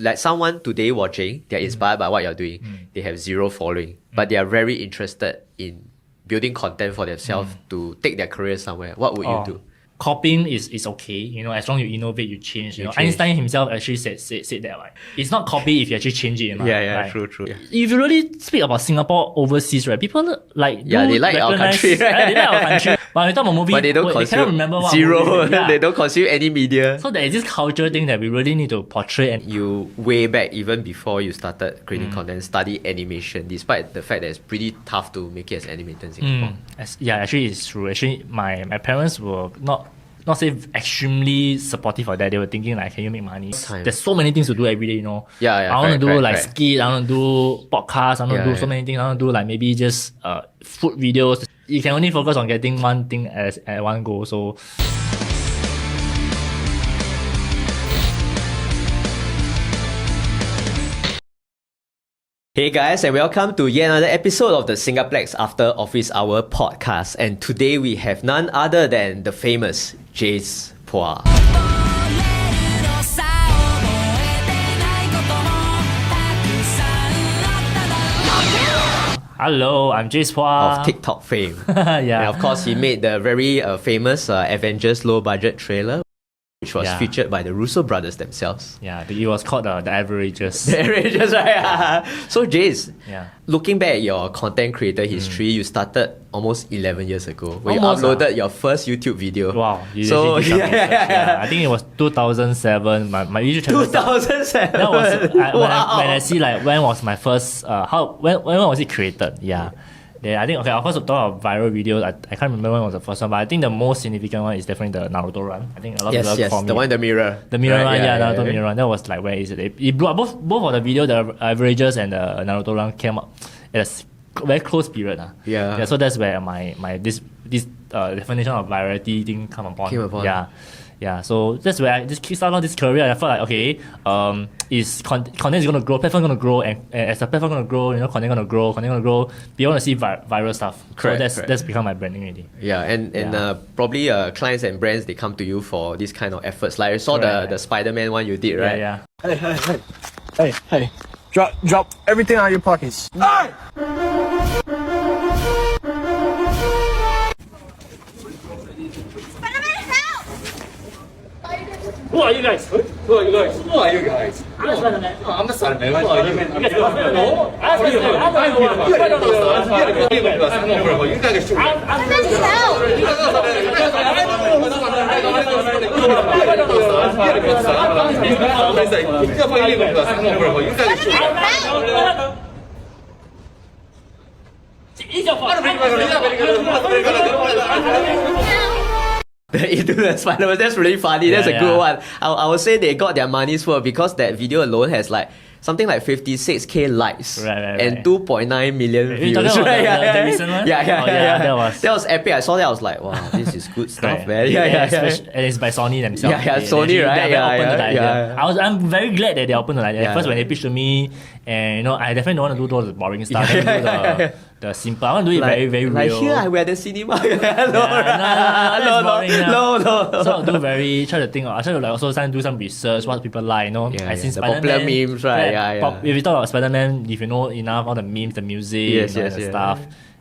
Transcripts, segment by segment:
Like someone today watching, they're inspired by what you're doing. They have zero following, but they are very interested in building content for themselves to take their career somewhere. What would you do? Copying is okay, as long as you innovate, you change. Einstein himself actually said that, right? It's not copy if you actually change it. Right? True. Yeah. If you really speak about Singapore overseas, right? People they like our country, right? They like our country. But when we talk about movie, but they don't cannot remember what zero. Movie, They don't consume any media. So there is this culture thing that we really need to portray. And you way back even before you started creating content, study animation, despite the fact that it's pretty tough to make it as animator in Singapore. Actually it's true. Actually, my parents were not say extremely supportive of that. They were thinking like, can you make money? There's so many things to do every day, I want to do skit, I want to do podcast, I want to do so many things. I want to do maybe just food videos. You can only focus on getting one thing at one go. So hey guys, and welcome to yet another episode of the Singaplex After Office Hour podcast. And today we have none other than the famous Jace Phua. hello, I'm Jace Phua Of TikTok fame. yeah. And of course, he made the very famous Avengers low budget trailer, which was featured by the Russo brothers themselves. Yeah, it was called the Averages. The Averages, right? So Jace, yeah. Looking back at your content creator history, you started almost 11 years ago when you Almost, uploaded your first YouTube video. Wow. So I think it was 2007. My YouTube channel 2007. That was when I see when was my first when was it created? Yeah. Then I think of course, talk about viral videos. I can't remember when was the first one, but I think the most significant one is definitely the Naruto run. I think a lot of people call me the one in the mirror. The mirror run, Naruto mirror run. That was where is it? It blew up. Both of the video, the Averages and the Naruto run came up at a very close period. Yeah. So that's where my this definition of virality thing came upon. Yeah, so that's where I just kickstarted this career. And I felt like, okay, content is going to grow, platform going to grow, and as the platform going to grow, content going to grow, people want to see viral stuff. Correct, so that's become my branding already. Yeah, and probably clients and brands, they come to you for this kind of efforts. Like I saw the Spider-Man one you did, right? Yeah. Hey. Drop everything out of your pockets. Hey! Who are you guys? Who are you guys? I'm the Spider-Man. Oh, I'm the Spider-Man. You guys are no? I'm Spider-Man. You guys shoot. Into the Spider-Man, that's really funny. That's a good one. I would say they got their money's worth because that video alone has something like 56k likes and 2.9 million views. Talking about the recent one? Yeah. That was epic. I saw that. I was like, wow, this is good stuff, man. And it's by Sony themselves. Sony, right? I'm very glad that they're open to the idea. First, when they pitched to me, and I definitely don't want to do all the boring stuff. The simple. I want to do it very, very real. Like here, we're at the cinema. No. So I'll try to think. I try to also do some research, what people like. I seen the popular memes, right? If you talk about Spider-Man, if you know enough, all the memes, the music, the stuff.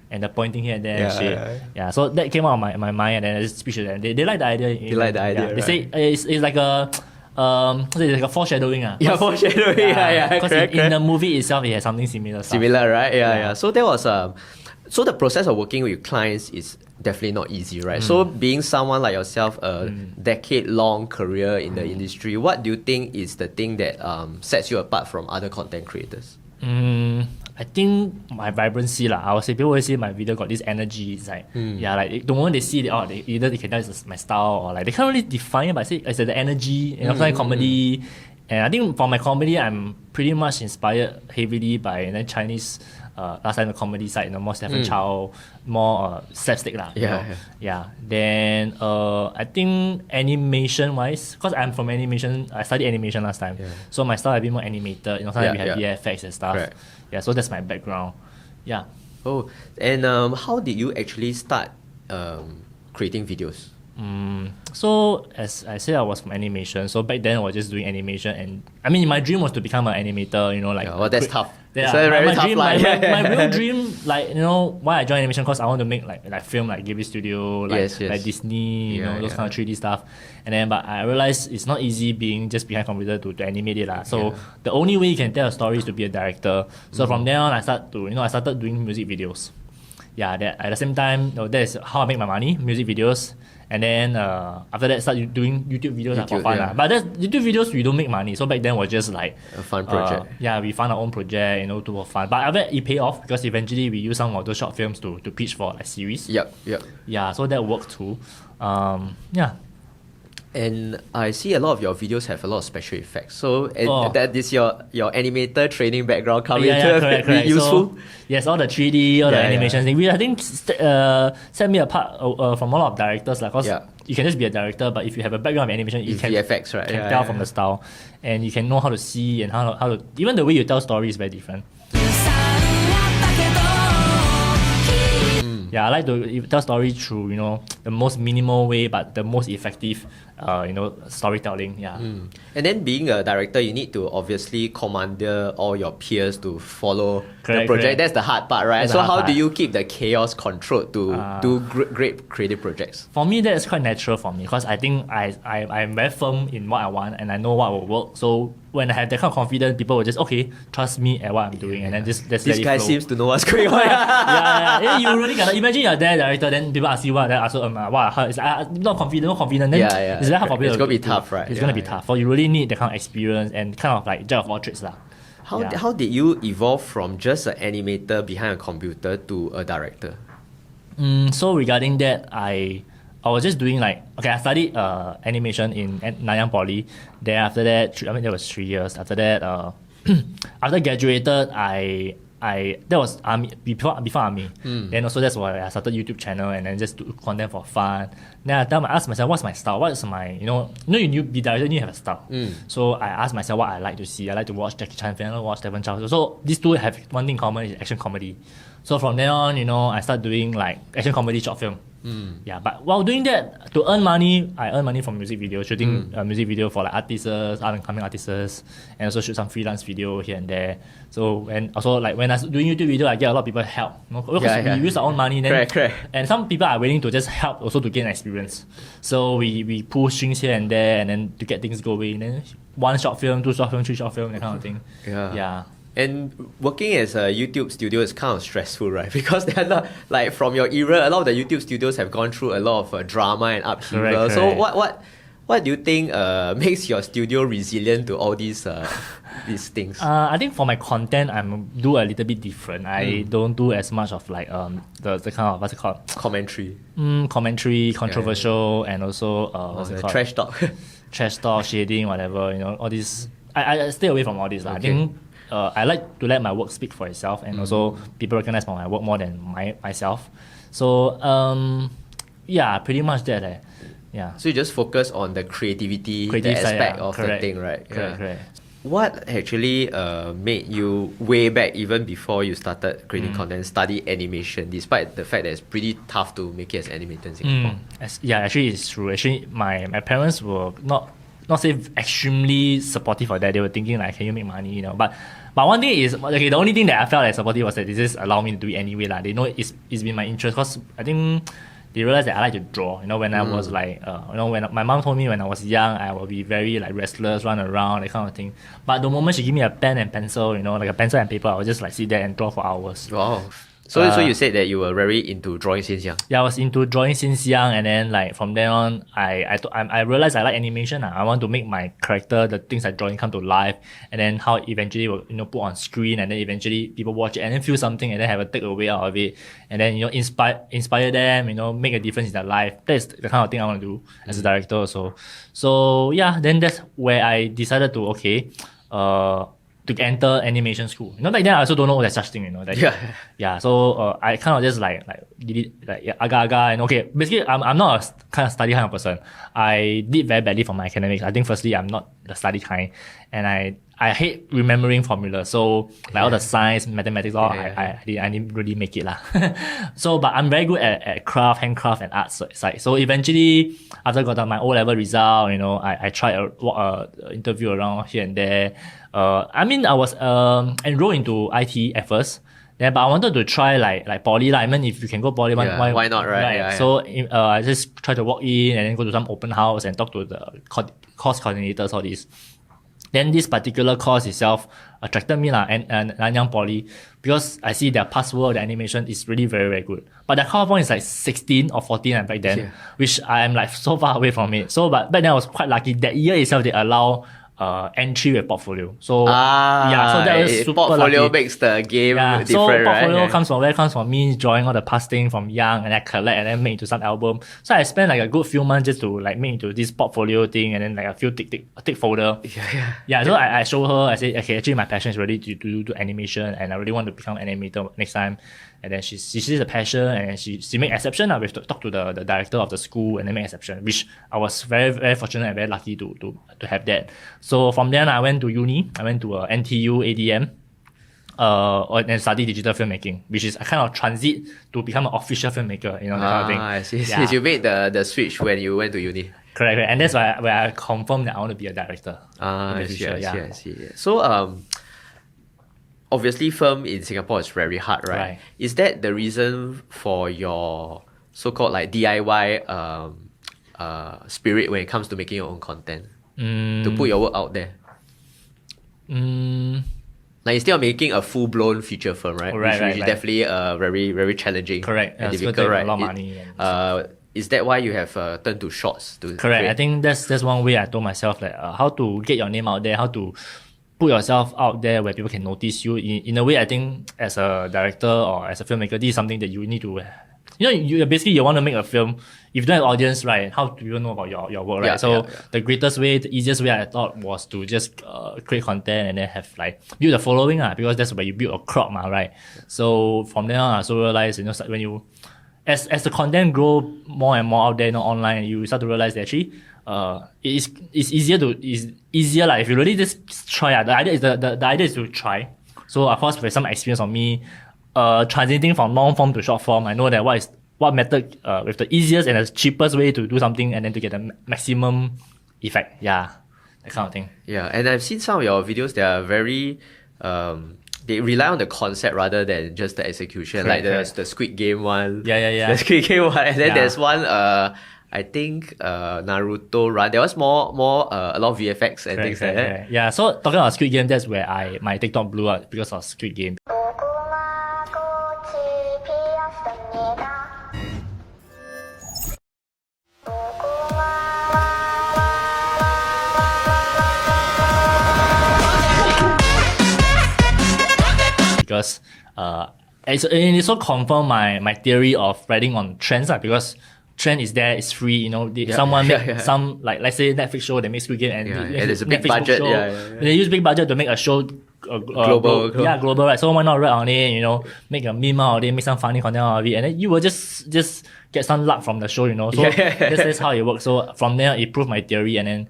And the pointing here and there and shit. Yeah, so that came out of my mind, and then I just speak to them. They like the idea. They like the idea. They say it's like a like a foreshadowing. Foreshadowing. Because in the movie itself, it has something similar. Similar, right? Yeah. So that was so the process of working with clients is definitely not easy, right? So being someone like yourself, a decade-long career in the industry, what do you think is the thing that sets you apart from other content creators? I think my vibrancy I would say people always say my video got this energy inside. The moment they see it, they either they can tell it's my style or they can't really define it, but I say it's the energy and also comedy. And I think for my comedy, I'm pretty much inspired heavily by Chinese. Last time the comedy side, more Stephen Chow, more slapstick Then I think animation wise, because I'm from animation, I studied animation last time, so my style a bit more animated. Sometimes we have VFX and stuff. Correct. Yeah, so that's my background. Yeah. Oh, and how did you actually start creating videos? So as I said, I was from animation. So back then I was just doing animation, and I mean my dream was to become an animator. You know, like Well, that's tough. Yeah, It's a very my tough dream, life. my real dream, like, you know, why I joined animation, because I want to make like film like Ghibli Studio, like like Disney, you know, those kind of 3D stuff. And then, but I realized it's not easy being just behind computer to animate it lah. So the only way you can tell a story is to be a director. So from there on, I started doing music videos. Yeah, that at the same time, that is how I make my money, music videos. And then after that, start doing YouTube videos for fun. yeah. But YouTube videos, we don't make money. So back then was just like A fun project. we found our own project, you know, to have fun. But I bet it pay off because eventually we use some of those short films to pitch for like series. Yep. Yeah, so that worked too. Yeah. And I see a lot of your videos have a lot of special effects. So that is your animator training background coming correct. useful. So, yes, all the 3D, all the animation thing. I think set me apart from a lot of directors, like, cause you can just be a director, but if you have a background of animation, you can VFX, right? can tell from the style, and you can know how to see and how to even the way you tell stories is very different. Yeah, I like to tell story through, you know, the most minimal way, but the most effective, you know, storytelling. Yeah. And then being a director, you need to obviously commander all your peers to follow the project. Correct. That's the hard part, right? That's So the hard how do part. you keep the chaos controlled to do great creative projects? For me, that's quite natural for me because I think I'm very firm in what I want and I know what will work. So when I have that kind of confidence, people will just, okay, trust me at what I'm doing, and then just let This it guy flow. seems to know what's going on. yeah. You really cannot imagine you're there director, then people ask you what, then ask you, what, it's like, not confident, then it's very hard for people. It's gonna be tough, right? It's gonna be tough. So you really need that kind of experience and kind of like jack of all trades lah. How did you evolve from just an animator behind a computer to a director? So regarding that, I was just doing I studied animation in Nanyang Poly. Then after that, that was 3 years. After that, after graduated, that was army before army. Then also that's why I started YouTube channel and then just do content for fun. Then I asked myself, what's my style? What is my you be director, you have a style. So I asked myself what I like to see. I like to watch Jackie Chan film, I like to watch Stephen Chow. So these two have one thing in common, is action comedy. So from then on, I started doing like action comedy short film. Yeah, but while doing that, to earn money, I earn money from music videos, shooting music video for like artists, up-and-coming artists, and also shoot some freelance video here and there. So and also like when I was doing YouTube video, I get a lot of people help. Because we use our own money, then correct. And some people are willing to just help also to gain experience. So we pull strings here and there, and then to get things going. Then 1 short film, 2 short film, 3 short film, that kind of thing. Yeah. And working as a YouTube studio is kind of stressful, right? Because they're not like from your era. A lot of the YouTube studios have gone through a lot of drama and upheaval. Correct. So what do you think makes your studio resilient to all these things? I think for my content, I do a little bit different. I don't do as much of like the kind of what's it called, commentary, controversial, and also what's it called, trash talk, shading, whatever. All these. I stay away from all this. I think. I like to let my work speak for itself, and also people recognize my work more than myself. So pretty much that. Yeah. So you just focus on the creative aspect of the thing, right? Correct. What actually made you way back even before you started creating content, study animation, despite the fact that it's pretty tough to make it as animator in Singapore? Actually it's true. Actually my parents were not say extremely supportive of that. They were thinking like, can you make money, But one thing is, the only thing that I felt like supportive was that they just allow me to do it anyway. They know it's been my interest, because I think they realized that I like to draw. When I was like, when my mom told me when I was young, I will be very like restless, run around, that kind of thing. But the moment she gave me a pen and pencil, like a pencil and paper, I would just like sit there and draw for hours. Wow. So you said that you were very into drawing since young. Yeah, I was into drawing since young, and then like from then on, I realized I like animation. I want to make my character, the things I draw, come to life, and then how eventually will put on screen, and then eventually people watch it and then feel something, and then have a takeaway out of it, and then inspire them, make a difference in their life. That's the kind of thing I want to do as a director also. So yeah, then that's where I decided to to enter animation school. Back then I also don't know there's such thing, So I kind of just like did it like aga, and basically I'm not a kind of study kind of person. I did very badly for my academics. I think firstly I'm not the study kind, and I hate remembering formulas. So like all the science, mathematics, I didn't really make it lah. So, but I'm very good at craft, handcraft and art side. So eventually, after I got my O-level result, I tried a interview around here and there. I was enrolled into IT at first. Yeah, but I wanted to try like poly lah. I mean, if you can go poly, why not, right? Yeah, so I just try to walk in and then go to some open house and talk to the course coordinators, all this. Then this particular course itself attracted me lah, and Nanyang Poly, because I see their password, the animation is really very, very good. But the cut point is like 16 or 14 back then, which I am like so far away from it. So, but back then I was quite lucky. That year itself, they allow entry with portfolio. So so that was super portfolio lucky. makes the game different, so portfolio right? comes from where? Comes from me drawing all the past thing from young and then collect and then make into some album. So I spent like a good few months just to like make into this portfolio thing and then like a few tick folder. So I show her, I say, okay, actually my passion is really to do animation and I really want to become an animator next time. And then she sees the passion and she make exception. We have to talk to the director of the school and then make exception, which I was very, very fortunate and very lucky to have that. So from there, I went to uni. I went to NTU ADM and study digital filmmaking, which is a kind of transit to become an official filmmaker, that kind of thing. I see. Yeah. You made the switch when you went to uni. Correct. And that's where I confirmed that I want to be a director. I see. So, obviously, film in Singapore is very hard, right? Is that the reason for your so-called like DIY spirit when it comes to making your own content? To put your work out there? Like instead of making a full-blown feature film, right? Which is definitely very, very challenging. Correct. And it's difficult, going to take right? a lot of money. Is that why you have turned to shorts? To Correct. create? I think that's one way I told myself that how to get your name out there, how to put yourself out there where people can notice you. In a way, I think as a director or as a filmmaker, this is something that you need to, you basically you want to make a film. If you don't have audience, right, how do you know about your work, right? The greatest way, the easiest way I thought was to just create content and then have like build a following, because that's where you build a crowd, right? So from there on, I also realized, when you, as the content grow more and more out there, online, you start to realize that actually, it's easier like if you really just try. The idea is to try. So of course, with some experience on me, transiting from long form to short form, I know that what method with the easiest and the cheapest way to do something and then to get the maximum effect. Yeah, that kind of thing. Yeah, and I've seen some of your videos. They are very they rely on the concept rather than just the execution. Correct, like the Squid Game one. Yeah. The Squid Game one, and then there's one. I think Naruto run. There was more a lot of VFX and things like that. Yeah. So talking about Squid Game, that's where my TikTok blew up because of Squid Game. Because it also confirmed my theory of riding on trends, because trend is there, it's free, someone make some, like let's say Netflix show, they make Squid Game and it's a big Netflix budget show, they use big budget to make a show global, right? So why not ride on it, make a meme out of it, make some funny content out of it, and then you will just get some luck from the show, so that's how it works. So from there it proved my theory, and then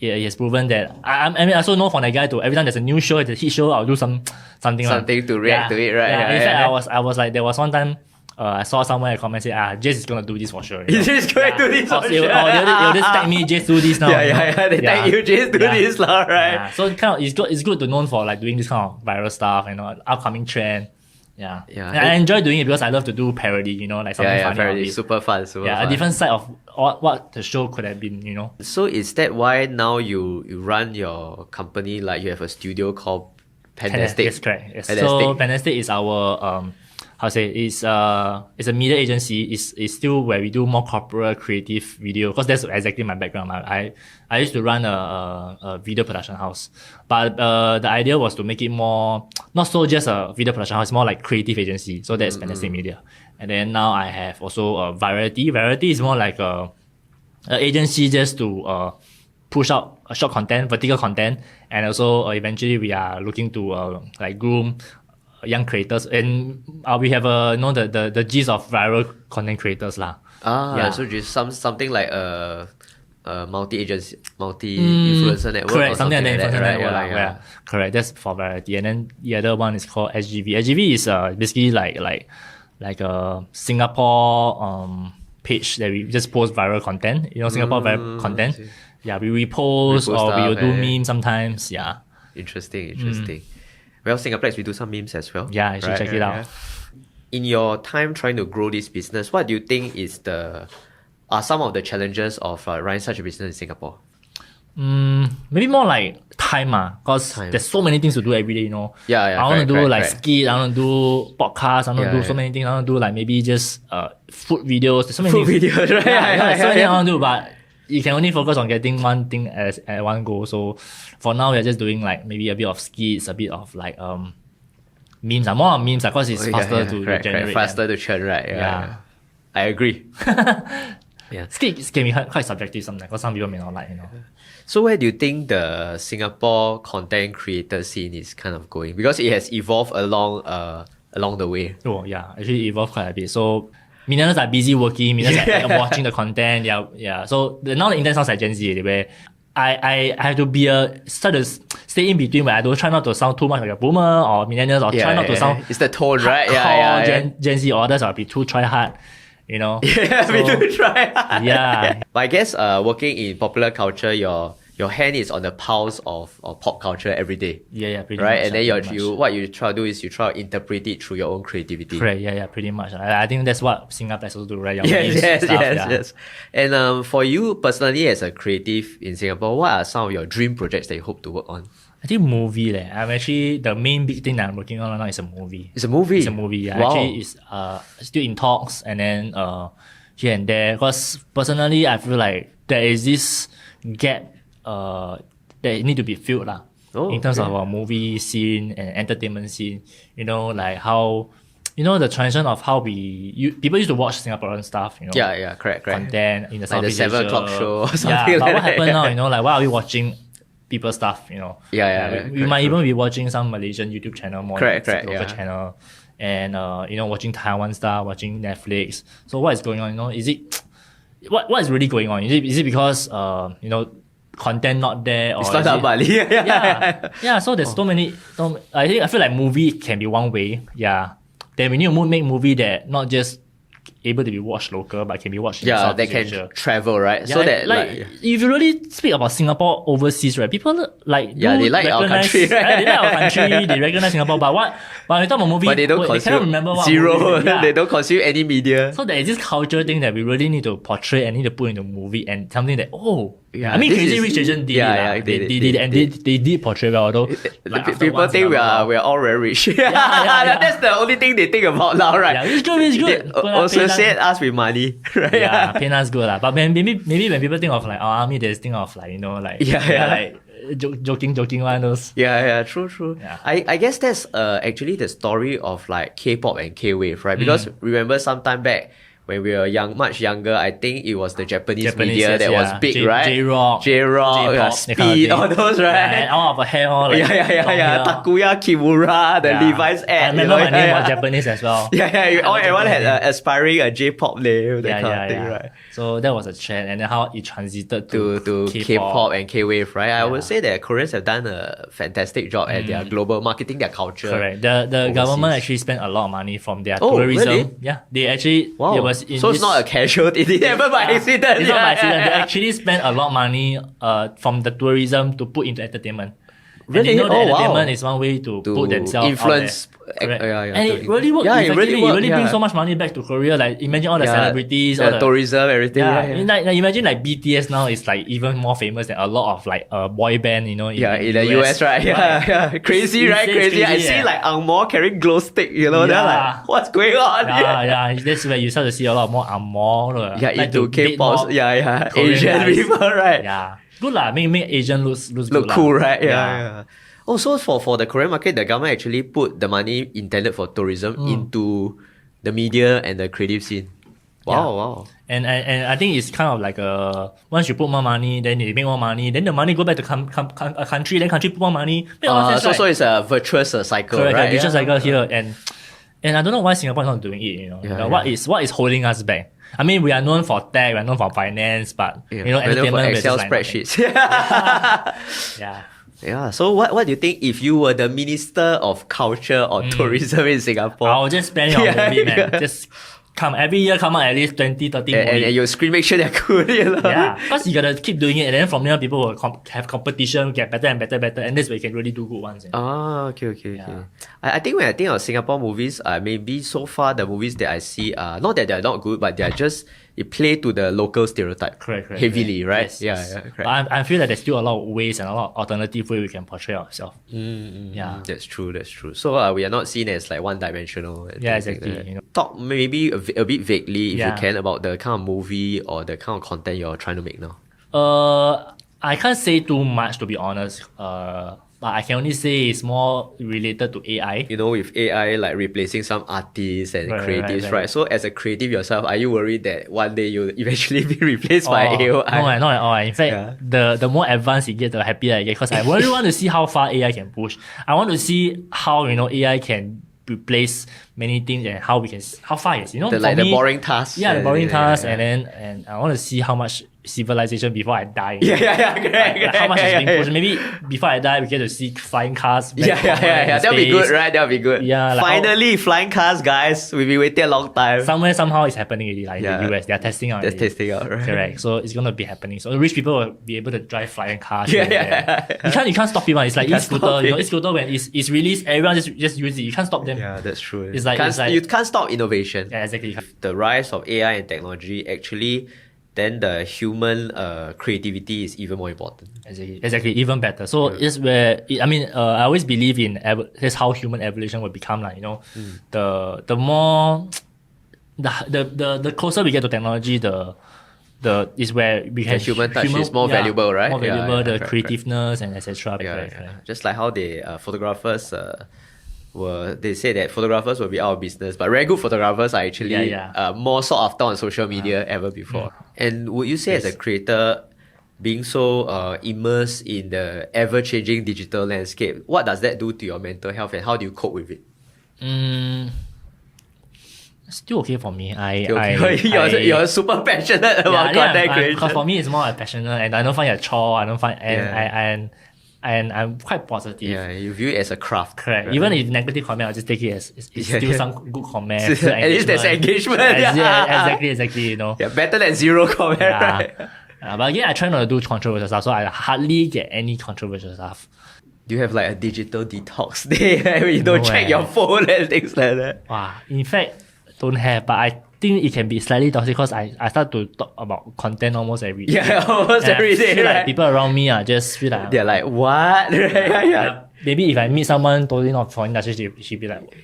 it has proven that I also know from that guy to every time there's a new show, it's a hit show, I'll do something to react to it, right? In fact, I was like, there was one time I saw somewhere a comment say, Jace is gonna do this for sure. He's just going to do this for sure. They'll just tag me, Jace do this now. They tag you, Jace do this now, right? Yeah. So it's good to know for like doing this kind of viral stuff, upcoming trend. Yeah. And I enjoy doing it because I love to do parody, like something funny. Parody, super fun. A different side of what the show could have been, So is that why now you run your company, like you have a studio called Pandastic? Yes, correct. Yes. So Pandastic is our it's a media agency. It's still where we do more corporate creative video, because that's exactly my background. I used to run a video production house, but the idea was to make it more, not so just a video production house, more like creative agency. So that's Pandastic Media. And then now I have also Variety. Variety is more like a agency just to push out short content, vertical content, and also eventually we are looking to groom young creators, and we have the gist of viral content creators lah. So just something like multi-agency, multi-influencer network. Correct, or something like that. right? Network, Yeah, yeah. yeah. Correct, that's for variety. And then the other one is called SGV. SGV is basically like a Singapore page that we just post viral content. Singapore viral content. Yeah, we repost or stuff, we will do eh? memes sometimes. Yeah. Interesting. Well, Singaplex, we do some memes as well. Yeah, you should check it out. In your time trying to grow this business, what do you think are some of the challenges of running such a business in Singapore? Maybe more like time, because there's so many things to do every day, Yeah, I want to do correct. skit, I want to do podcast, I want to do so many things. I want to do maybe just food videos. There's so many Food things. videos, right? Yeah, so many things I want to do, but you can only focus on getting one thing at one go. So for now, we're just doing maybe a bit of skits, a bit of memes. More on memes because it's faster to generate. Faster to churn, right? Yeah. I agree. Yeah. Skits can be quite subjective sometimes because some people may not like. So where do you think the Singapore content creator scene is kind of going? Because it has evolved along the way. Oh yeah, actually evolved quite a bit. So millennials are busy working, millennials are watching the content. Yeah. So now the internet sounds like Gen Z, where I have to be start to stay in between where I don't try not to sound too much like a boomer or millennials or try not to sound. It's the tone, right? Gen Z orders or be too try hard. Yeah, we do try. Yeah. But I guess working in popular culture, your hand is on the pulse of pop culture every day. Yeah, pretty right? much. And then what you try to do is you try to interpret it through your own creativity. Correct, yeah, pretty much. I think that's what Singaplex also do, right? Yes. And for you personally as a creative in Singapore, what are some of your dream projects that you hope to work on? I think movie. I'm actually, the main big thing that I'm working on right now is a movie. It's a movie? It's a movie, yeah. Wow. Actually, it's still in talks and then here and there. Because personally, I feel like there is this gap that need to be filled in terms of our movie scene and entertainment scene. How the transition of how people used to watch Singaporean stuff. Yeah, correct. Content in the Like the Southeast 7 Asia. o'clock show or something Yeah, like but what that. happened now? Why are we watching people's stuff? Yeah, we might even be watching some Malaysian YouTube channel more Correct, than local yeah. channel, and watching Taiwan stuff, watching Netflix. So what is going on? Is it what is really going on? Is it because content not there, or It's not that Bali. yeah. So there's so many. I feel like movie can be one way. Yeah. Then we need to make movie that not just able to be watched local, but can be watched in Yeah, Southeast they can Asia. travel, right? Yeah, So that if you really speak about Singapore overseas, right? People they like our country, right? They like our country. They recognize Singapore, but when we talk about movie, but they don't they cannot consume remember what zero. movie. Yeah. They don't consume any media. So there is this culture thing that we really need to portray and need to put into movie, and something that I mean, this Crazy is- Rich Asian did yeah, it. yeah, They they did, and they did portray well. Although after People once think in we a while- are all very rich. yeah. That's the only thing they think about now, right? Yeah, it's good. They But, also pay said us with money, right? yeah, paying us good lah. But maybe when people think of our army, they think of joking one those. Yeah, true. Yeah. I guess that's actually the story of K-pop and K-wave, right? Because remember sometime back when we were much younger, I think it was the Japanese media yes, that was big, right? J-rock, J-pop, that Speed, kind of thing. all those, right? Yeah, and all of our hair, all Yeah. long hair. Takuya Kimura, the Levi's ad. I remember my name was Japanese as well. Everyone had aspiring a J-pop name, that kind of thing, right? So that was a trend, and then how it transited To K-pop and K-wave, right? I would say that Koreans have done a fantastic job at their global marketing, their culture. Correct. The government actually spent a lot of money from their Oh, tourism. really? Yeah, they actually Wow. it was in so this, it's not a casual thing. It happened by accident. It's not by accident. They actually spent a lot of money from the tourism to put into entertainment. Really? And they know that Oh, wow. entertainment is one way to put themselves influence. out there. Correct. Yeah, And it really worked. Yeah, it Effectively, really it worked. really brings so much money back to Korea. Like imagine all the celebrities, all the tourism, everything. Yeah, Yeah. I mean, imagine BTS now is even more famous than a lot of boy band, in the US, right? Yeah. Crazy, right? Crazy. I see Angmo carrying glow stick, they're like, what's going on? Yeah. That's where you start to see a lot more Angmo. Into K-pop. Korean Asian guys. people, right? Yeah. Good lah. Make Asian looks Look good cool, lah. right? Yeah. Oh, so for the Korean market, the government actually put the money intended for tourism into the media and the creative scene. Wow. And I think it's kind of like once you put more money, then you make more money, then the money go back to a country, then country put more money. So it's a virtuous cycle, correct, right? a cycle here, and I don't know why Singapore is not doing it. What is holding us back? I mean, we are known for tech, we are known for finance, but Yeah. you know, We're known for entertainment, we're Excel just like spreadsheets. yeah. Yeah. So what do you think if you were the Minister of Culture or Tourism in Singapore? I'll just spend it on Yeah, movie, man. yeah. Just come every year, come out at least 20, 30 and movies. you screen, make sure they're good. You know? Yeah, because you gotta keep doing it, and then from there people will have competition, get better and better, and this way you can really do good ones. Ah, okay. Yeah. I think when I think of Singapore movies, maybe so far the movies that I see are not that they're not good, but they're just it play to the local stereotype Correct. heavily, right? Yes, Yeah, yes. correct. But I feel that there's still a lot of ways and a lot of alternative way we can portray ourselves. Yeah. That's true. So we are not seen as like one-dimensional. And Yeah, things like exactly, that. you know. Talk maybe a bit vaguely, if you Yeah. can, about the kind of movie or the kind of content you're trying to make now. I can't say too much to be honest. But I can only say it's more related to AI. You know, with AI like replacing some artists and Right, creatives, right. right? So as a creative yourself, are you worried that one day you'll eventually be replaced by AI? No, not at all. In fact, Yeah. the more advanced you get, the happier I get because I really want to see how far AI can push. I want to see how AI can replace many things and how far it is. The, for like the me, boring tasks. Yeah, the boring tasks, yeah. and I want to see how much civilization before I die. Yeah, correct. Like how much is being yeah. pushed. Maybe before I die, we get to see flying cars. Yeah. That'll be good, right? That'll be good. Yeah, like Finally, flying cars, guys. We've been waiting a long time. Somewhere, somehow, it's happening already. Like in Yeah. the US, they're testing out. That's already. testing out, right? Correct. So it's gonna be happening. So rich people will be able to drive flying cars. Yeah, here and there. You can't stop it. Man. It's like can't e-scooter. stop it. E-scooter when it's released, everyone just use it. You can't stop them. Yeah, that's true. It's like- you can't stop innovation. Yeah, exactly. The rise of AI and technology, actually, then the human creativity is even more important. Exactly. Even better. So it's where I always believe in that's how human evolution will become. Like the more the closer we get to technology, the is where we can human touch is more valuable, right? More Yeah, valuable, the correct. creativeness and etc. Yeah. Just like how they photographers they say that photographers will be out of business, but very good photographers are actually more sought after on social media ever before. And would you say as a creator, being so immersed in the ever-changing digital landscape, what does that do to your mental health and how do you cope with it? Still okay for me. You're super passionate about content creation. Because for me, it's more passionate, and I don't find it a chore. I don't find, and I'm quite positive. Yeah, you view it as a craft. Correct. Right? Even if negative comment, I'll just take it as it's still some good comment. At least there's engagement. Exactly. Yeah, better than zero comment, Yeah. right? But again, I try not to do controversial stuff, so I hardly get any controversial stuff. Do you have like a digital detox day where you don't check your phone and things like that? Wow. In fact, don't have, but I think it can be slightly toxic because I start to talk about content almost every day. Yeah, almost every I day, feel right? like people around me are just feel like They're like, what? Yeah. maybe if I meet someone totally not from industry,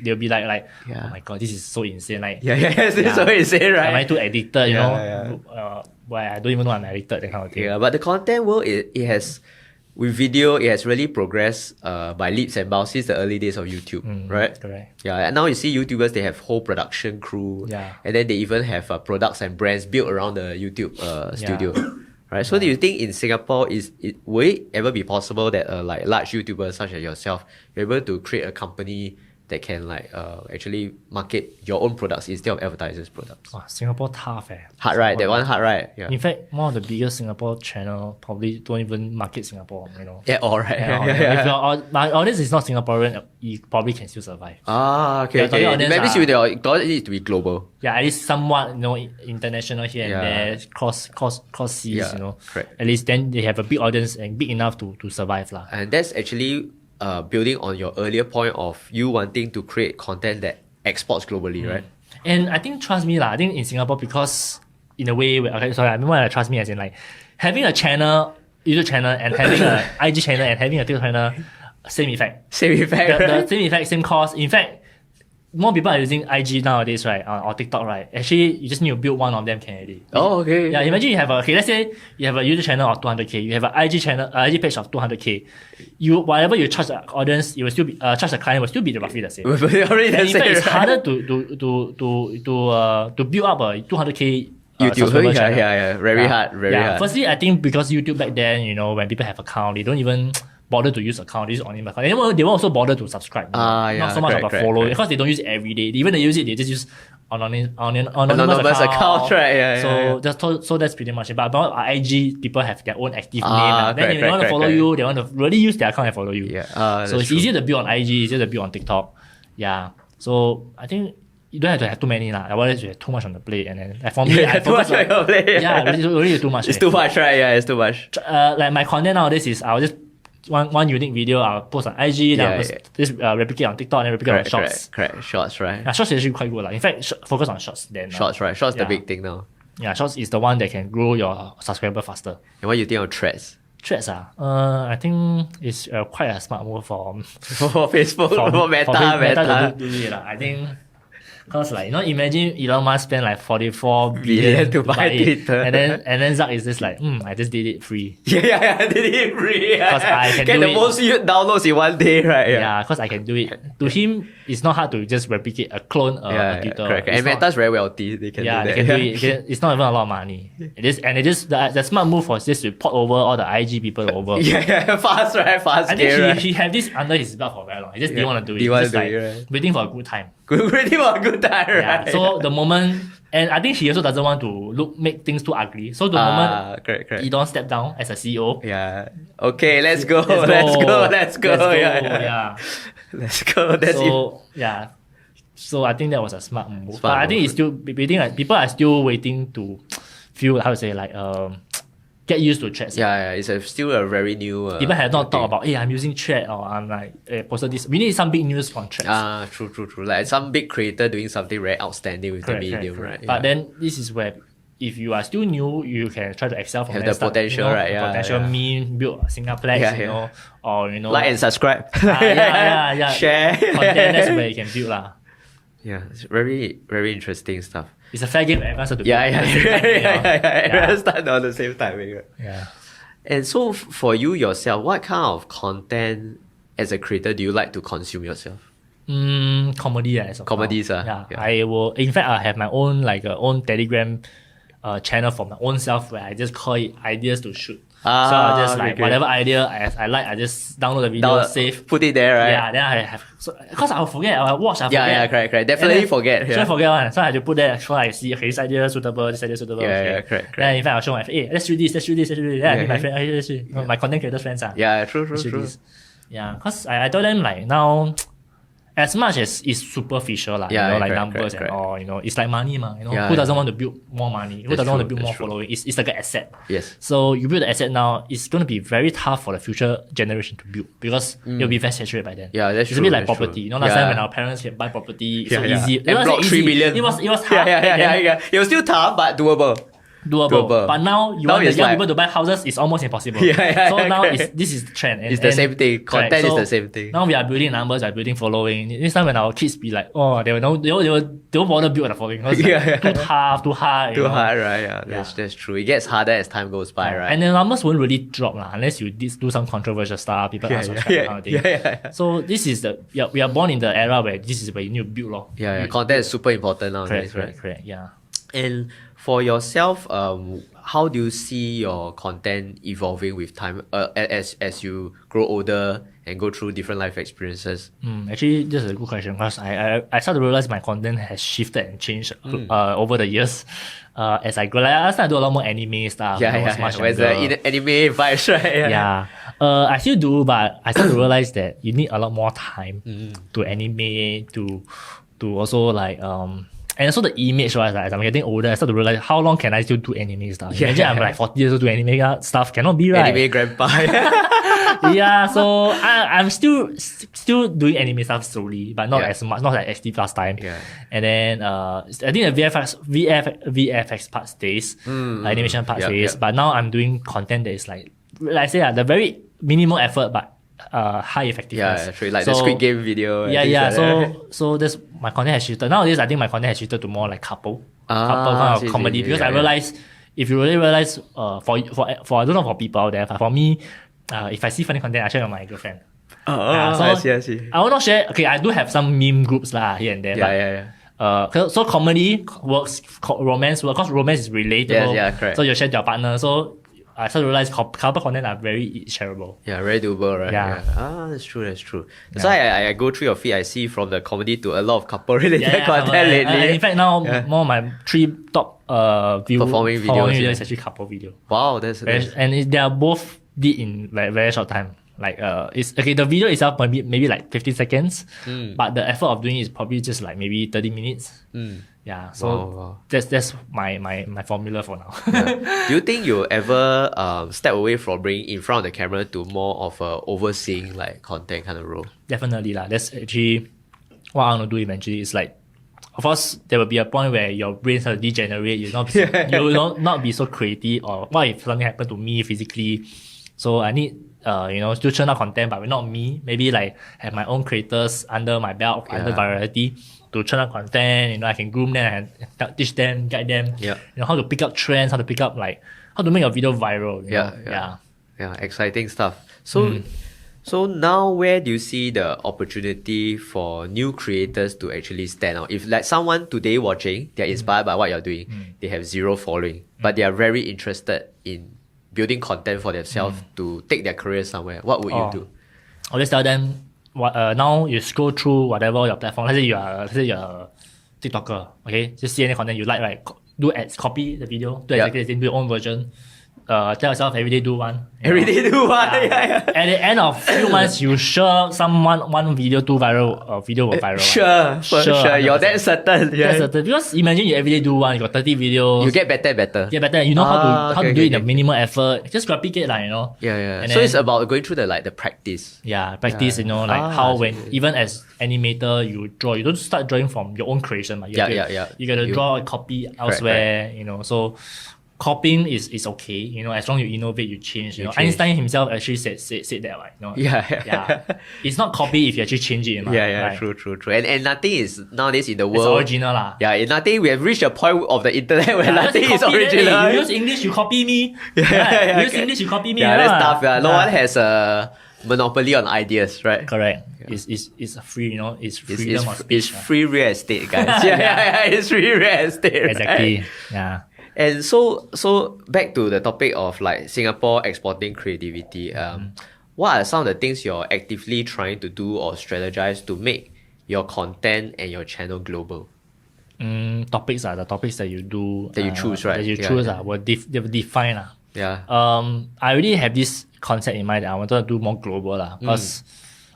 they'll be like, Yeah. oh my god, this is so insane. Like, It's so insane, right? am I too addicted? You Yeah, know, why I don't even know I'm addicted, that kind of thing. Yeah, but the content world, it has, with video, it has really progressed by leaps and bounds since the early days of YouTube, right? Correct. Yeah, and now you see YouTubers, they have whole production crew, Yeah. and then they even have products and brands built around the YouTube studio, right? So do you think in Singapore, will it ever be possible that like large YouTubers such as yourself, you're able to create a company that can like actually market your own products instead of advertisers' products? Wow, Singapore tough Hard, right? That one hard, right? Yeah. In fact, one of the biggest Singapore channel probably don't even market Singapore, you know. Yeah, all right. If my audience is not Singaporean, you probably can still survive. Ah, okay. Yeah, target audience Maybe are- your audience needs to be global. Yeah, at least somewhat, international here and there, cross seas, Yeah, correct. At least then they have a big audience and big enough to survive lah. And that's actually building on your earlier point of you wanting to create content that exports globally, right? And I think, trust me lah, I think in Singapore, because in a way, I mean why I trust me as in like having a channel, YouTube channel, and having a IG channel and having a TikTok channel, same effect. Same effect, The right? same effect, same cost. In fact, more people are using IG nowadays, right? Or TikTok, right? Actually, you just need to build one of them can already. Oh, okay. Yeah, imagine you have let's say you have a YouTube channel of 200k, you have an IG channel, IG page of 200k. Whatever you charge the audience, you will still be charge the client will still be roughly the same. Already And the in fact, same, it's right? harder to build up a 200k YouTube, subscriber channel. yeah. Very hard, very hard. Firstly, I think because YouTube back then, when people have account, they don't even bother to use account. They use only account. They won't also bother to subscribe. Yeah, Not so much correct, about correct, follow correct. because they don't use it every day. Even they use it, they just use Anonymous account, right? Yeah, So that's pretty much it. But about our IG, people have their own active name. Then correct, if they want to follow correct. you, they want to really use their account and follow you. Yeah. So That's it's true. easier to build on IG, easier to build on TikTok. Yeah. So I think you don't have to have too many lah. Otherwise you have too much on the plate. And then like for me, Yeah, I too much focus on your plate. yeah, really too much. It's too much, right? Yeah, it's too much. Like my content nowadays is I'll just one unique video I'll post on IG, then I'll post this replicate on TikTok, and replicate on Shorts. Correct. Shorts, right? Yeah, Shorts is actually quite good. In fact, focus on Shorts then. Shorts, right? Shorts the yeah. big thing now. Yeah, Shorts is the one that can grow your subscriber faster. And what you think of threads? Threads I think it's quite a smart move for Facebook, for Meta. to do it. I think because imagine Elon Musk spent like 44 billion to buy Twitter. and then Zuck is just like, I just did it free. Yeah, I did it free. Because I can get do the it. most downloads in one day, right? Yeah, because I can do it. To him, it's not hard to just replicate a clone of Twitter. Correct. It's And not- Meta's very wealthy. They can do that. they can do it. It's not even a lot of money. It is, and it is the smart move was just to port over all the IG people over. Yeah, fast, right? Fast I think scale, right? he had this under his belt for very long. He just didn't want to do it. Didn't want Just to do it, right? waiting for a good time. Ready for a good time, Yeah. right? So the moment, and I think he also doesn't want to make things too ugly. So the moment correct. Elon stepped down as a CEO, Yeah. Okay, let's go. Let's go. Yeah. Let's go. That's it. So yeah. So I think that was a smart move. Smart But I move. think it's still waiting. Like, people are still waiting to feel how to say get used to threads. Yeah, it's still a very new. People have not thing. thought about, hey, I'm using thread or I'm posted this. We need some big news on threads. True. Like some big creator doing something very outstanding with Correct, the medium, correct. right? But then this is where if you are still new, you can try to excel from Have there, the potential, right? Yeah, potential meme, build a Singaplex, Yeah. or Like and subscribe. yeah. Share. Content, that's where you can build lah. Yeah, it's very, very interesting stuff. It's a fair game for everyone to build. Yeah. at the same time, Everyone start on the same time. Right? yeah. And so for you yourself, what kind of content as a creator do you like to consume yourself? Comedy as of Comedies, now. yeah. I will. In fact, I have my own own Telegram channel for my own self where I just call it ideas to shoot. So I just okay. whatever idea I like, I just download the video, save. Put it there, right? Yeah, then I have because I'll forget. I'll watch. I'll forget. Yeah, correct. Definitely And then- forget. Sure, Yeah. forget one. So I have to put there. So I see, okay, this idea suitable, this idea suitable. Yeah, okay. yeah, correct. Then in fact, I'll show my friend, hey, let's do this. Then I meet my Yeah. friend, hey, let's do it. My content creators friends are. Yeah, true. Let's do this. Yeah, because I told them now, as much as it's superficial Yeah, like correct, numbers correct. and all, it's like money Yeah, who doesn't want to build more money? Who That's doesn't want to true, build more that's true. following? It's like an asset. Yes. So you build the asset now, it's going to be very tough for the future generation to build because it'll be very saturated by then. Yeah, that's It's true, a bit like that's property. true. Last time Yeah. when our parents can buy property, it's Yeah, so yeah. easy. And It block wasn't 3 easy. million. It was hard. back then. Yeah. It was still tough, but doable. Doable. But now you want the it's young like- people to buy houses, it's almost impossible. Yeah, so now correct. this is the trend. It's the same thing. correct. Content is So the same thing. Now we are building numbers, we are building following. This time when our kids be like, oh, they won't bother build the following. Because too tough, too hard. Too hard, right? Yeah, that's true. It gets harder as time goes by, right? And the numbers won't really drop unless you do some controversial stuff. People unsubscribe kind of thing. Yeah. So this is we are born in the era where this is where you need to build lor. Yeah. Content is super important nowadays, Correct, right? yeah. And for yourself, how do you see your content evolving with time as you grow older and go through different life experiences? Actually, this is a good question because I started to realize my content has shifted and changed over the years. As I grow, I started to do a lot more anime stuff. when I was much Where's younger. the anime vibes, right? Yeah. I still do, but I started to realize that you need a lot more time to anime, to also and also the image, right? As I'm getting older, I start to realize how long can I still do anime stuff? Imagine I'm like 40 years old to anime stuff. Cannot be right. Anime grandpa. Yeah, so I'm still doing anime stuff slowly, but not Yeah. as much, not like active last time. Yeah. And then I think the VFX part stays, animation part stays. But now I'm doing content that is like I say, the very minimal effort but high effectiveness. Yeah, true. Like the Squid Game video. and things like that. So that's my content has shifted. Nowadays, I think my content has shifted to more like couple kind of see, comedy because yeah, I realize if you really realize for I don't know for people out there, but for me, if I see funny content, I share with my girlfriend. So I see. I will not share. Okay, I do have some meme groups lah here and there. Yeah. So comedy works, romance works, because romance is relatable. Yeah, correct. So you share to your partner. So I started to realize couple content are very shareable. Yeah, very doable, right? Yeah. Ah, that's true. That's why I go through your feed. I see from the comedy to a lot of couple related content lately. In fact, now more of my 3 top Performing videos, is actually couple video. Wow, They are both did in like very short time. Like it's okay. The video itself maybe like 15 seconds, but the effort of doing it is probably just like maybe 30 minutes. Yeah, so Wow. that's my formula for now. Do you think you'll ever step away from being in front of the camera to more of a overseeing like content kind of role? Definitely lah. That's actually what I want to do eventually. It's like, of course, there will be a point where your brain starts to degenerate. You will not be so creative. Or what if something happened to me physically? So I need still churn out content, but not me. Maybe like have my own creators under my belt, under virality, to churn out content. I can groom them and teach them, guide them. Yeah. How to pick up trends, how to make a video viral. Yeah, exciting stuff. So now where do you see the opportunity for new creators to actually stand out? If like someone today watching, they're inspired by what you're doing, they have 0 following, but they are very interested in building content for themselves to take their career somewhere, what would you do? I'll just tell them, now you scroll through whatever your platform. Let's say you're a TikToker, okay? Just see any content you like, right? Do ads, copy the video, do exactly the same, do your own version. Tell yourself every day do one. Every day do one. Yeah. At the end of few months, you sure one video do viral, video will viral. Sure. You're that certain. Yeah. That's certain. Because imagine you every day do one, you got 30 videos. You get better and better. You know how to do it in a minimal effort. Just replicate Yeah. And so it's about going through the practice. Yeah, practice, how even as animator you draw, you don't start drawing from your own creation. You gotta draw a copy elsewhere, so copying is okay, as long as you innovate, you change. Einstein himself actually said that, right? Yeah. It's not copy if you actually change it. Right? True. And nothing is nowadays in the world. It's original lah. Yeah, nothing. We have reached a point of the internet where nothing is original. You use English, you copy me. You use English, you copy me. Yeah, that's tough. Yeah. No one has a monopoly on ideas, right? Correct. It's a free, it's freedom of speech. It's free real estate, guys. Yeah, it's free real estate. Exactly. Right? Yeah. And so back to the topic of like Singapore exporting creativity. What are some of the things you're actively trying to do or strategize to make your content and your channel global? Topics are the topics that you do that you choose, right? That you choose will define. Yeah. I already have this concept in mind that I wanted to do more global because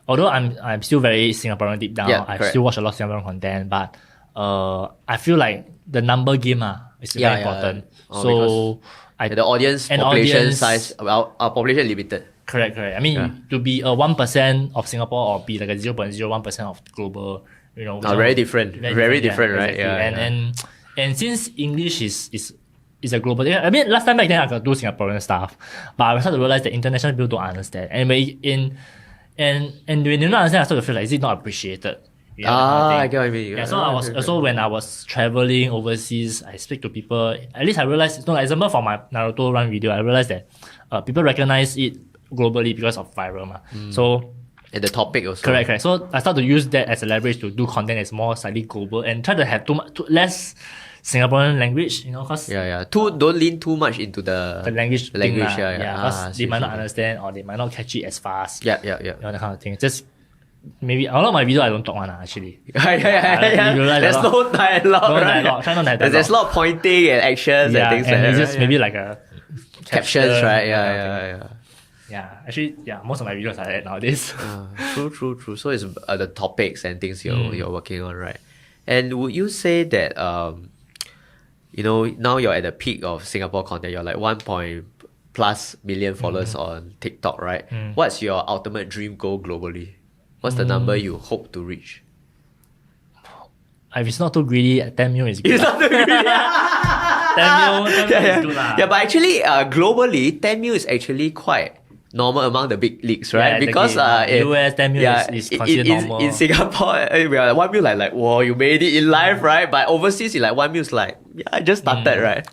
although I'm still very Singaporean deep down, I still watch a lot of Singaporean content, but I feel like the number game is very important. So the audience population size, our population limited. Correct. I mean, to be a 1% of Singapore or be like a 0.01% of global, very different. Very different, right? Exactly. And since English is a global thing, I mean, last time back then I could do Singaporean stuff, but I started to realize that international people don't understand. And when they don't understand, I started to feel like, is it not appreciated? I get what you mean. Yeah, so I was also when I was traveling overseas, I speak to people. At least I realized, example for my Naruto run video, I realized that people recognize it globally because of viral. So and the topic also. Correct. So I started to use that as a leverage to do content that's more slightly global and try to have less Singaporean language, cause don't lean too much into the language. Because they might not understand or they might not catch it as fast. That kind of thing. Just maybe a lot of my video I don't talk actually. There's no dialogue. Try not dialogue. There's a lot of pointing and actions and things like that. It's just maybe like a captions, right? Yeah. Actually, most of my videos are that nowadays. True. So it's the topics and things you're working on, right? And would you say that now you're at the peak of Singapore content, you're like 1+ million followers on TikTok, right? What's your ultimate dream goal globally? What's the number you hope to reach? If it's not too greedy, 10 million is good. It's not too greedy. 10 million is good. Yeah, but actually, globally, 10 million is actually quite normal among the big leagues, right? Yeah, because US 10 million is considered normal. In Singapore, we are like 1 million, like, whoa, you made it in life, right? But overseas, like 1 million is like, I just started, right?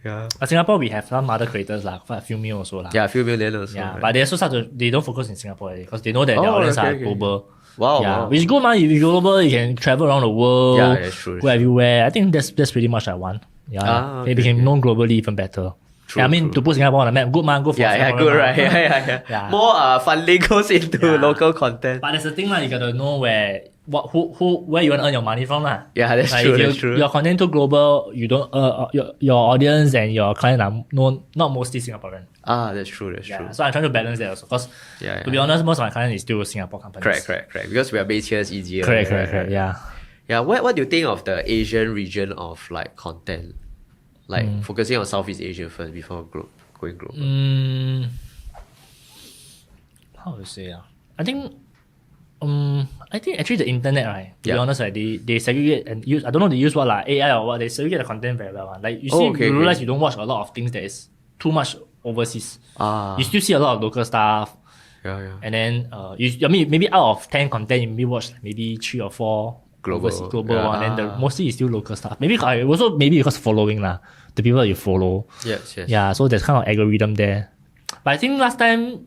Yeah. But Singapore, we have some other creators, quite a few million also. Yeah, a few million also. Yeah, right? but they also they don't focus in Singapore because they know that their audience are global. Wow. Which is good, man. If you're global, you can travel around the world. Yeah, that's true. Go everywhere. I think that's pretty much I want. Yeah. They became known globally even better. True, I mean, true. to put Singapore on the map, good man, good for Yeah, Singapore. good, right? Yeah. Yeah. More funding goes into Yeah. local content. But that's the thing, you gotta know where you want to earn your money from. Yeah, that's Like, true, if that's true. your content too global, you don't your audience and your client are not mostly Singaporean. That's true, that's true. So I'm trying to balance that also. Because Yeah, to be honest, most of my clients is still Singapore companies. Correct. Because we are based here, it's easier. Correct. right. Yeah. Yeah, what do you think of the Asian region of like content? Like focusing on Southeast Asia first before going global. How to say? I think actually the internet, right? To be Yeah. honest, right, they segregate and use, I don't know they use what AI or what, they segregate the content very well. Like you see, okay, you realize okay. you don't watch a lot of things that is too much overseas. Ah. You still see a lot of local stuff. Yeah. And then I mean maybe out of 10 content you maybe watch like maybe 3 or 4 Global. global Yeah. one, and the mostly is still local stuff. Maybe because following lah, the people you follow. Yes. Yeah, so there's kind of algorithm there. But I think last time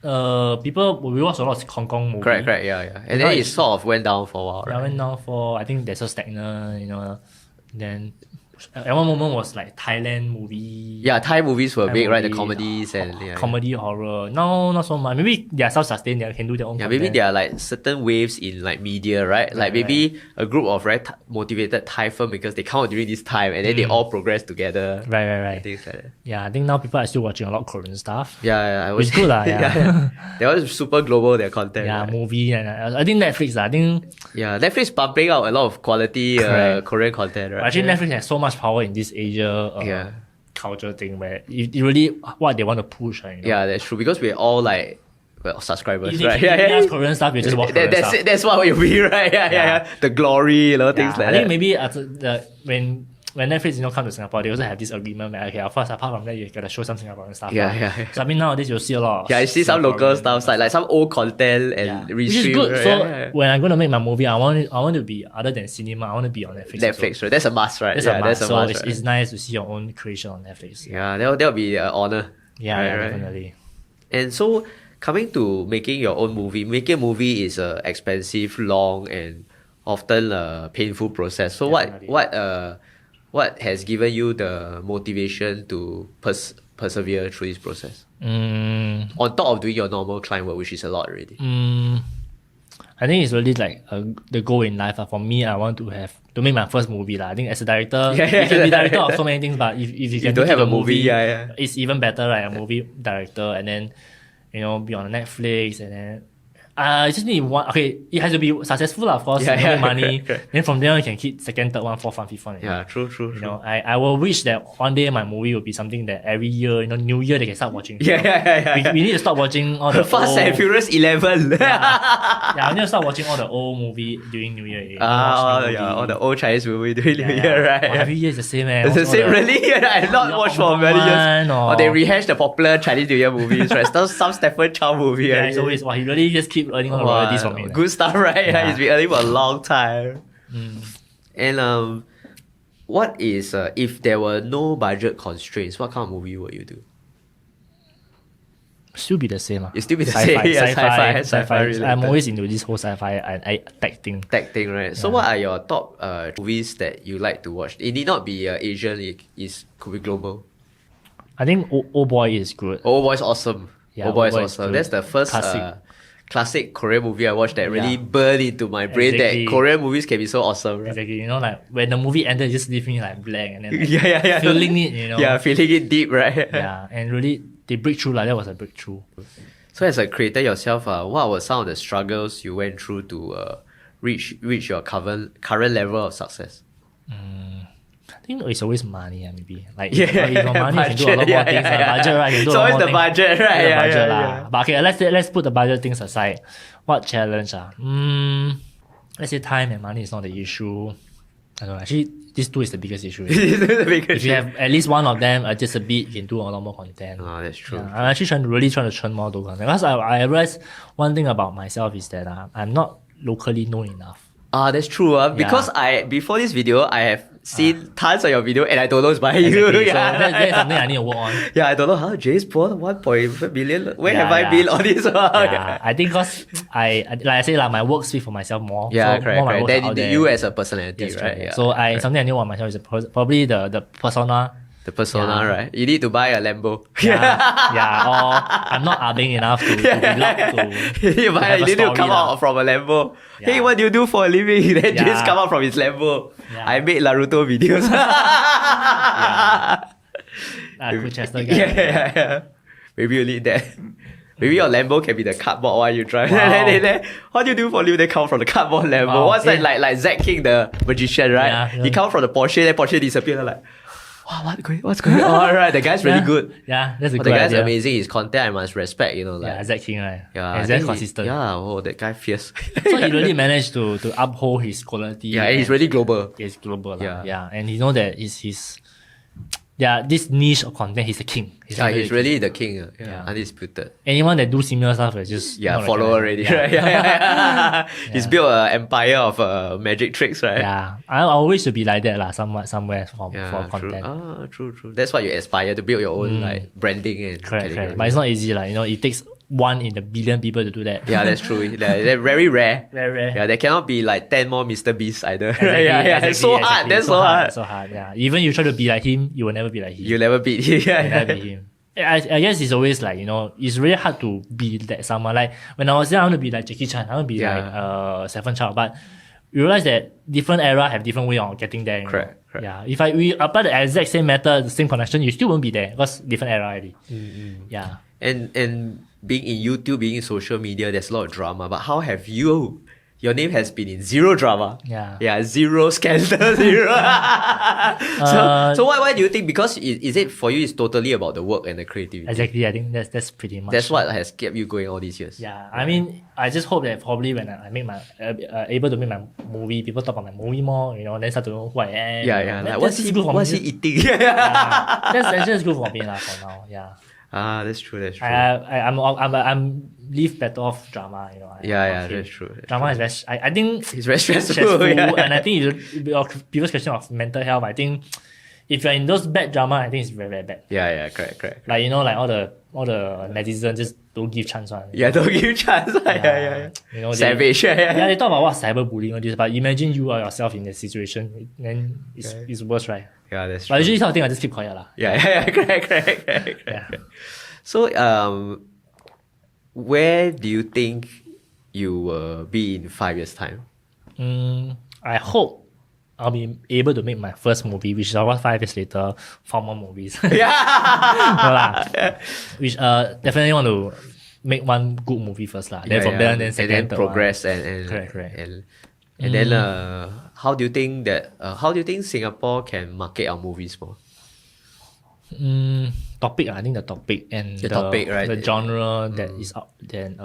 people we watched a lot of Hong Kong movies. Correct, yeah. And Now then it it's- sort of went down for a while, I right? went down for, I think there's a stagnant, then at one moment was like Thailand movie. Yeah, Thai movies were Thai big, right? The movie, comedies and yeah. comedy horror. No, not so much. Maybe they are self-sustained, they can do their own Yeah, content. maybe there are like certain waves in like media, right? Like maybe a group of very motivated Thai filmmakers, they come out during this time and then they all progress together. Right. Things like that. Yeah, I think now people are still watching a lot of Korean stuff. Yeah, I was Which is good lah, yeah. They were super global, their content. Yeah, right? movie, and I think Netflix, I think Yeah, Netflix pumping out a lot of quality Correct. Korean content, right? actually Netflix has so much power in this Asia Yeah. culture thing where it really what they want to push. You know? Yeah, that's true because we're all like subscribers, If right? they have Korean stuff, you just watch Korean That's stuff. it. That's what we be, right? Yeah. The glory, things like I that. think maybe when Netflix come to Singapore, they also have this agreement where okay, of course apart from that you gotta show some Singaporean stuff. Yeah. So I mean nowadays you'll see a lot. Of Yeah, I see some local Singaporean stuff like some old content and which is restream. good. Right? So Yeah. when I'm gonna make my movie, I want to be other than cinema. I want to be on Netflix. Netflix, also. right? That's a must, right? That's Yeah, a must. So must, it's, right? it's nice to see your own creation on Netflix. Yeah, that'll be an honor. Yeah, right? definitely. And so, coming to making your own movie, making a movie is a expensive, long, and often a painful process. So, Definitely. what has given you the motivation to persevere through this process? On top of doing your normal client work, which is a lot already. I think it's really like the goal in life. For me, I want to make my first movie. I think as a director, you can be director of so many things, but if you can don't make have it a movie, it's even better, right? A movie director, and then be on Netflix, and then I just need one. Okay, it has to be successful, of course. Make money. Correct. Then from there you can keep second, third one, fourth one, fifth one. Yeah, true. I will wish that one day my movie will be something that every year, New Year they can start watching. Yeah. We need to stop watching all the Fast old, and Furious 11. I need to start watching all the old movie during New Year. All the old Chinese movie during New Year, right? Every year is the same, man. It's the same, really? I've not watched for many years. Or Or they rehash the popular Chinese New Year movies, right? Some Stephen Chow movie. Yeah, right? it's always, he really just keep earning all the royalties from it. Good stuff, right? Yeah. He's been earning for a long time. And what is, if there were no budget constraints, what kind of movie would you do? Still be the same. It still be the sci-fi, same. Yeah, sci-fi. sci-fi related. I'm always into this whole sci-fi and tech thing. Tech thing, right? So what are your top movies that you like to watch? It need not be Asian, could be global. I think Old Boy is good. Old Boy's awesome. Yeah, Old Boy is Old Boy is awesome. good. That's the first classic Korean movie I watched that really burned into my brain Exactly. that Korean movies can be so awesome, right? Exactly. Like when the movie ended, it just leave me like blank and then like, Yeah. feeling it, Yeah, feeling it deep, right? Yeah, and really they break through. That was a breakthrough. So as a creator yourself, what were some of the struggles you went through to reach your current level of success? I think it's always money, maybe. Like Yeah, if you got money, you can do a lot more budget, things. yeah. Budget, right? You can do It's a lot always more the things. budget, right? The Yeah, budget, yeah, lah. yeah. But okay, let's put the budget things aside. What challenge? Let's say time and money is not the issue. I don't know. Actually, these two is the biggest issue. If you have at least one of them, just a bit, you can do a lot more content. Oh, that's true. Yeah, I'm actually trying to churn more content because I realized one thing about myself is that I'm not locally known enough. That's true. Because before this video, I have seen tons of your video and I don't know it's by you. Exactly. So Yeah. that's something I need to work on. Yeah, I don't know how Jace bought 1.5 million. Where Yeah, have I yeah. been on this one? Yeah, I think because like I say, my work speaks for myself more. Yeah, so correct. more my works are Then out there. you as a personality, Yes, right? correct. Yeah. So something I knew about myself is probably the persona. The persona, Yeah. right? You need to buy a Lambo. Yeah, or I'm not arbing enough to be allowed to you have a need to story come lah. out from a Lambo. Hey, Yeah. what do you do for a living? Then Yeah. just come out from his Lambo. Yeah. I made Naruto videos. Cool Chester guy. Yeah. Maybe you need that. Maybe your Lambo can be the cardboard while you drive. Wow. What do you do for a living? They come from the cardboard Lambo. Wow. What's that Yeah. like Zack King, the magician, right? Yeah, He yeah. come from the Porsche, then Porsche disappeared. Like, wow, what's going on? Alright, the guy's really Yeah. good. Yeah, that's a But good the guy's idea. amazing. His content I must respect, like. Yeah, Zack King, right? Yeah, And I he's very think consistent. that guy fierce. So he really managed to uphold his quality. Yeah, and he's really global. He's global. Yeah. Yeah. And he know that his this niche of content, he's the king. Yeah, he's really the king. Yeah. Undisputed. Anyone that do similar stuff is just Yeah, not follow already. recognized. Right? Yeah. He's built an empire of magic tricks, right? Yeah, I wish to be like that lah. Somewhere for content. True. That's what you aspire to build your own like branding and Correct. category. But it's not easy lah. It takes 1 in a billion people to do that. Yeah, that's true. They're very rare. Very rare. Yeah, there cannot be like 10 more Mr. Beasts either. Exactly, Yeah. It's so hard. exactly. That's so hard. So hard. Yeah. Even you try to be like him, you will never be like him. You'll never beat him. You will never be him. I guess it's always like, it's really hard to be that someone. Like when I was young, I want to be like Jackie Chan. I want to be like Seven Child. But you realize that different era have different way of getting there. Correct. Yeah. If we apply the exact same method, the same connection, you still won't be there because different era already. Yeah. And being in YouTube, being in social media, there's a lot of drama. But how have your name has been in zero drama. Yeah. Yeah, zero scandal, zero. So why do you think? Because is it for you? It's totally about the work and the creativity. Exactly. I think that's pretty much. That's what has kept you going all these years. Yeah, I mean, I just hope that probably when I make my able to make my movie, people talk about my movie more, then start to know who I am. Yeah. Like, That's good for what's me. he eating? Yeah. That's just good for me lah for now. Yeah. That's true. I'm live better off drama. Yeah, that's true. Drama is very. I think It's very stressful. stressful, and I think your previous question of mental health. I think if you're in those bad drama, I think it's very very bad. Yeah, correct. Like like all the netizens just don't give chance one. Yeah, don't give chance. Yeah. Savage. Yeah, they talk about what cyberbullying all this, but imagine you are yourself in that situation, then it's worse, right? Yeah, that's But true. usually this kind of thing I just keep quiet lah. Yeah, correct. Yeah. So, where do you think you will be in 5 years' time? I hope I'll be able to make my first movie, which is about 5 years later, 4 more movies. Yeah. No lah. Which definitely want to make one good movie first lah. Then from there, then second, and then third progress one. and Correct. And then how do you think Singapore can market our movies more? Topic, I think the topic and The topic, right? the genre that is up. Then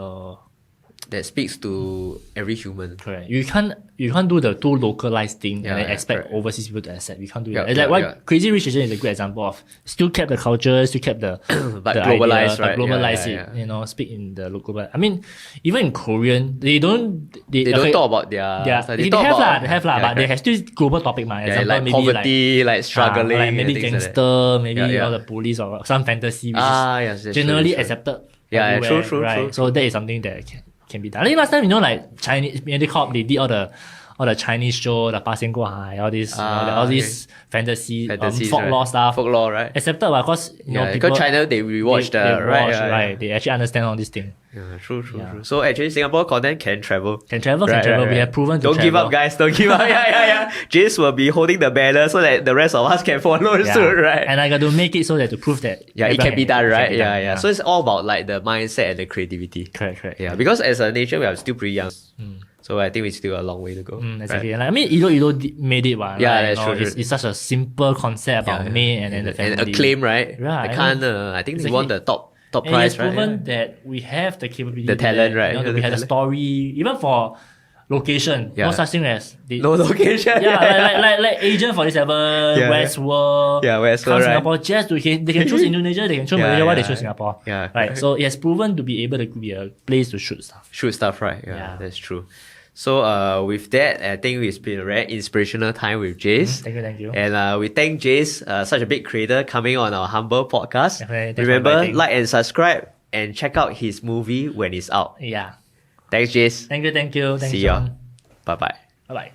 That speaks to every human. correct. You can't do the too localized thing and then Yeah, expect correct. overseas people to accept. You can't do Yeah, that. It's like yeah, why yeah. Crazy Rich Asians is a good example of still kept the culture, still kept the But the globalized, idea, right? but globalize Yeah. it. Speak in the local. I mean, even in Korean, they don't Talk about their. Yeah, stuff. they talk have about- lah, but they correct. have still global topic ma. Yeah, Example, like maybe poverty, like struggling, like maybe and things like that. gangster, maybe Yeah. all the police or some fantasy, which Yes, is that's generally true. accepted. Yeah, everywhere, true, right? true. So that is something that can be done. I think last time, like Chinese Mediacorp, they did all the Chinese show, the 八仙过海, all this, all these fantasy, Fantasies, folklore right? stuff. Folklore, right? Accepted, because Yeah, people, because China they rewatch they the right, watch, yeah, right. They actually understand all these things. Yeah, true. So actually, Singapore content can travel. Can travel. Right. We have proven to Don't travel. give up, guys. Don't give up. Yeah. Jace will be holding the banner so that the rest of us can follow Yeah. suit, right? And I got to make it so that to prove that It can everyone be done, it can right? be Yeah. done. So it's all about like the mindset and the creativity. Correct. Yeah, because as a nation, we are still pretty young. So I think we still a long way to go. Exactly. Right? And I mean, Ilo made it, right? Yeah, Like, that's true. It's such a simple concept about me and then the family. And acclaim, right? Yeah, I can't. I think they exactly. won the top And prize, it's right? proven that we have the capability, The talent, that, right? we The have the talent. story, even for location. Yeah. No such thing as No location. Yeah, like Agent 47, Yeah. Westworld. Yeah, Westworld, come right. Singapore, just they can choose Indonesia, they can choose Yeah, Malaysia, why they yeah. choose Singapore? Yeah, Right. correct. So it has proven to be able to be a place to shoot stuff. Shoot stuff, right? Yeah, Yeah. that's true. So with that, I think it's been a very inspirational time with Jace. Thank you. And we thank Jace, such a big creator, coming on our humble podcast. Definitely, thanks for Remember, inviting. like and subscribe and check out his movie when it's out. Yeah. Thanks, Jace. Thank you. Thanks, See ya. John. Bye bye. Bye-bye.